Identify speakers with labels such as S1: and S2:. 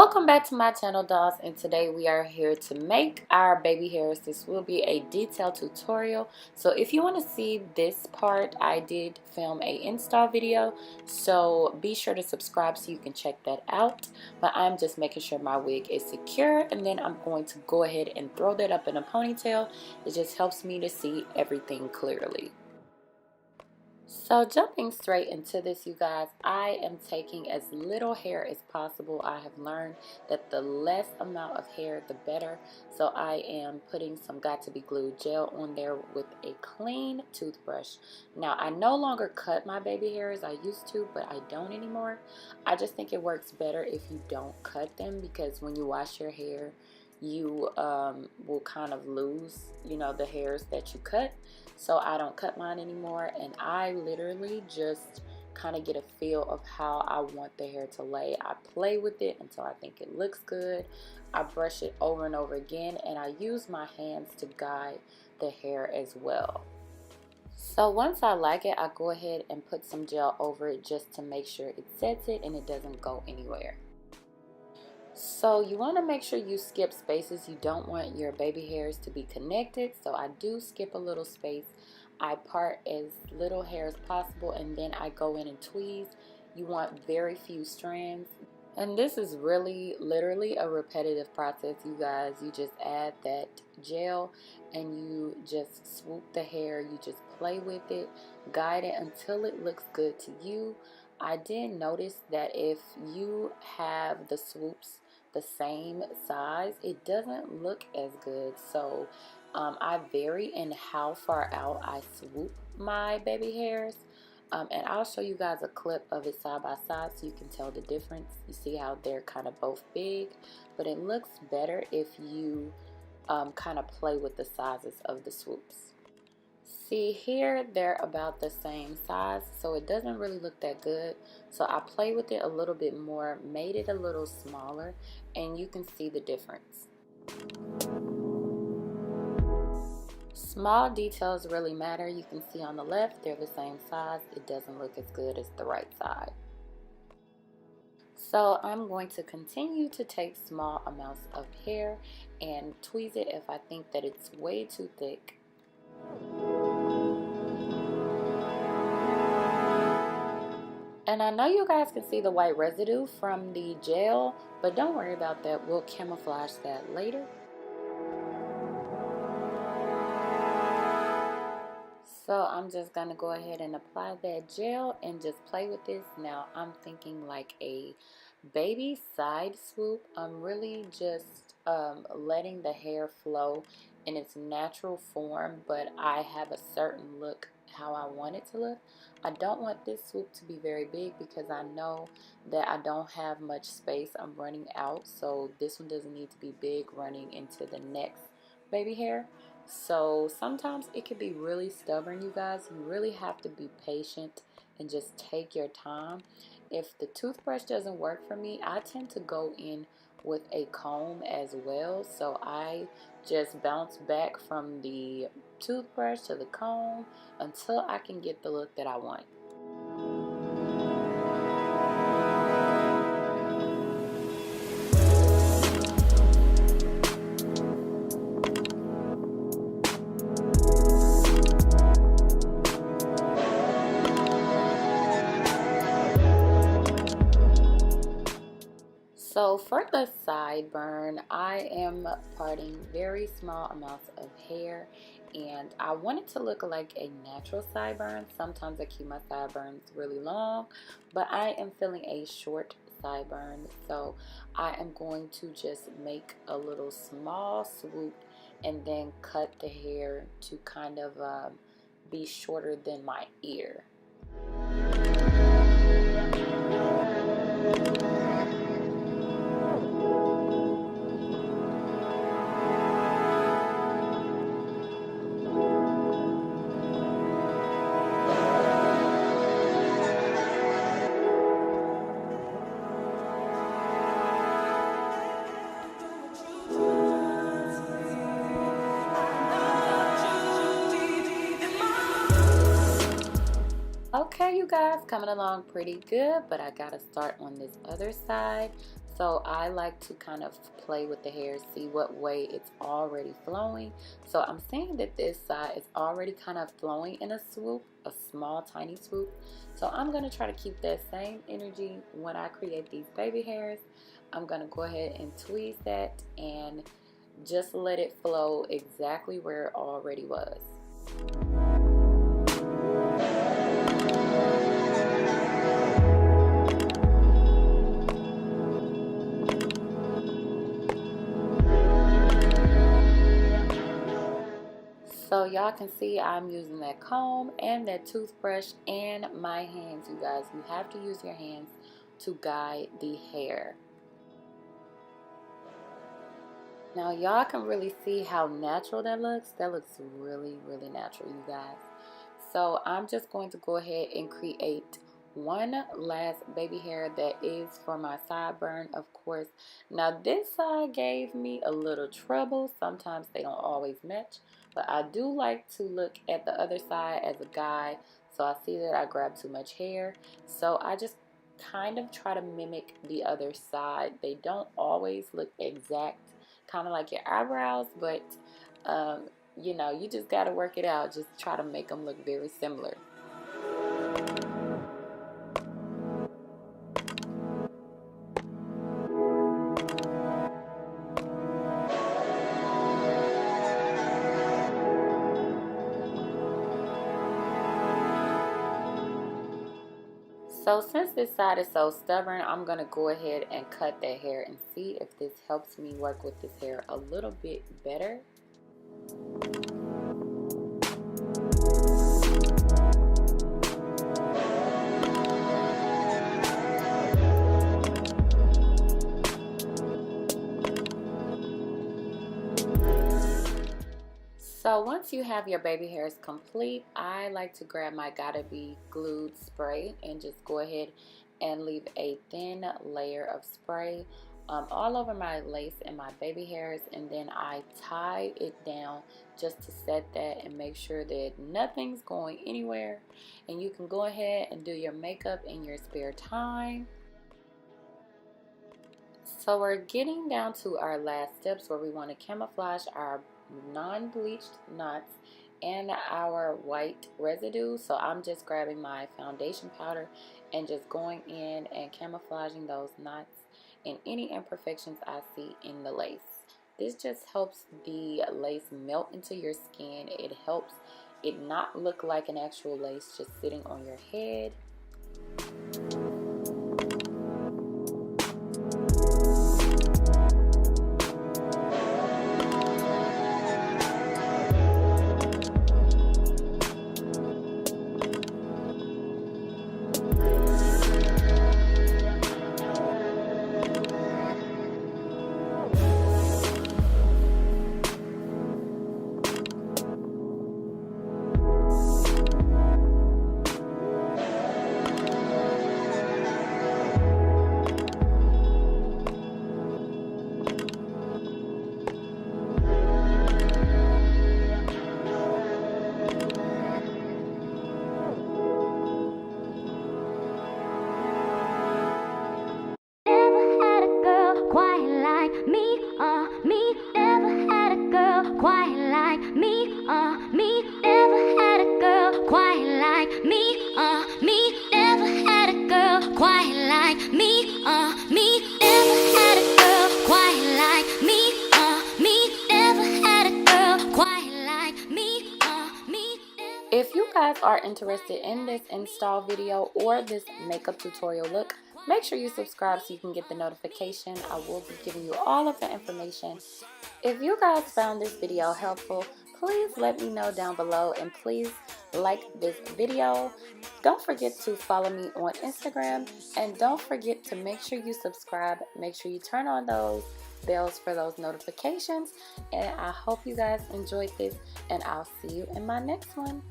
S1: Welcome back to my channel, dolls, and today we are here to make our baby hairs. This will be a detailed tutorial, so if you want to see this part, I did film a install video, so be sure to subscribe so you can check that out. But I'm just making sure my wig is secure, and then I'm going to go ahead and throw that up in a ponytail. It just helps me to see everything clearly. So jumping straight into this, you guys, I am taking as little hair as possible. I have learned that the less amount of hair, the better. So I am putting some Got To Be Glue gel on there with a clean toothbrush. Now, I no longer cut my baby hairs. I used to, but I don't anymore. I just think it works better if you don't cut them, because when you wash your hair, you will kind of lose, the hairs that you cut. So I don't cut mine anymore, and I literally just kind of get a feel of how I want the hair to lay. I play with it until I think it looks good. I brush it over and over again, and I use my hands to guide the hair as well. So once I like it, I go ahead and put some gel over it just to make sure it sets it and it doesn't go anywhere. So you want to make sure you skip spaces. You don't want your baby hairs to be connected, so I do skip a little space. I part as little hair as possible, and then I go in and tweeze. You want very few strands, and this is really literally a repetitive process, you guys. You just add that gel and you just swoop the hair. You just play with it, guide it until it looks good to you. I did notice that if you have the swoops the same size, it doesn't look as good. So I vary in how far out I swoop my baby hairs, and I'll show you guys a clip of it side by side so you can tell the difference. You see how they're kind of both big, but it looks better if you kind of play with the sizes of the swoops. See here, they're about the same size, so it doesn't really look that good. So I play with it a little bit more, made it a little smaller, and you can see the difference. Small details really matter. You can see on the left, they're the same size. It doesn't look as good as the right side. So I'm going to continue to take small amounts of hair and tweeze it if I think that it's way too thick. And I know you guys can see the white residue from the gel, but don't worry about that. We'll camouflage that later. So I'm just going to go ahead and apply that gel and just play with this. Now I'm thinking like a baby side swoop. I'm really just letting the hair flow in its natural form, but I have a certain look how I want it to look. I don't want this swoop to be very big because I know that I don't have much space. I'm running out, so this one doesn't need to be big running into the next baby hair. So sometimes it can be really stubborn, you guys. You really have to be patient and just take your time. If the toothbrush doesn't work for me, I tend to go in with a comb as well. So I just bounce back from the toothbrush to the comb until I can get the look that I want. So for the sideburn, I am parting very small amounts of hair, and I want it to look like a natural sideburn. Sometimes I keep my sideburns really long, but I am feeling a short sideburn, so I am going to just make a little small swoop and then cut the hair to kind of be shorter than my ear. Okay, you guys, coming along pretty good, but I gotta start on this other side. So I like to kind of play with the hair, see what way it's already flowing. So I'm seeing that this side is already kind of flowing in a swoop, a small tiny swoop. So I'm going to try to keep that same energy when I create these baby hairs. I'm going to go ahead and tweeze that and just let it flow exactly where it already was. So y'all can see I'm using that comb and that toothbrush and my hands, you guys. You have to use your hands to guide the hair. Now y'all can really see how natural that looks. That looks really, really natural, you guys. So I'm just going to go ahead and create one last baby hair that is for my sideburn, of course. Now this side gave me a little trouble. Sometimes they don't always match, but I do like to look at the other side as a guide. So I see that I grabbed too much hair, so I just kind of try to mimic the other side. They don't always look exact, kind of like your eyebrows, but you know, you just got to work it out. Just try to make them look very similar. So since this side is so stubborn, I'm going to go ahead and cut that hair and see if this helps me work with this hair a little bit better. So once you have your baby hairs complete, I like to grab my Gotta Be Glued spray and just go ahead and leave a thin layer of spray all over my lace and my baby hairs, and then I tie it down just to set that and make sure that nothing's going anywhere. And you can go ahead and do your makeup in your spare time. So we're getting down to our last steps where we want to camouflage our non-bleached knots and our white residue. So I'm just grabbing my foundation powder and just going in and camouflaging those knots and any imperfections I see in the lace. This just helps the lace melt into your skin. It helps it not look like an actual lace just sitting on your head. If you guys are interested in this install video or this makeup tutorial look, make sure you subscribe so you can get the notification. I will be giving you all of the information. If you guys found this video helpful, please let me know down below, and please like this video. Don't forget to follow me on Instagram, and don't forget to make sure you subscribe. Make sure you turn on those bells for those notifications, and I hope you guys enjoyed this, and I'll see you in my next one.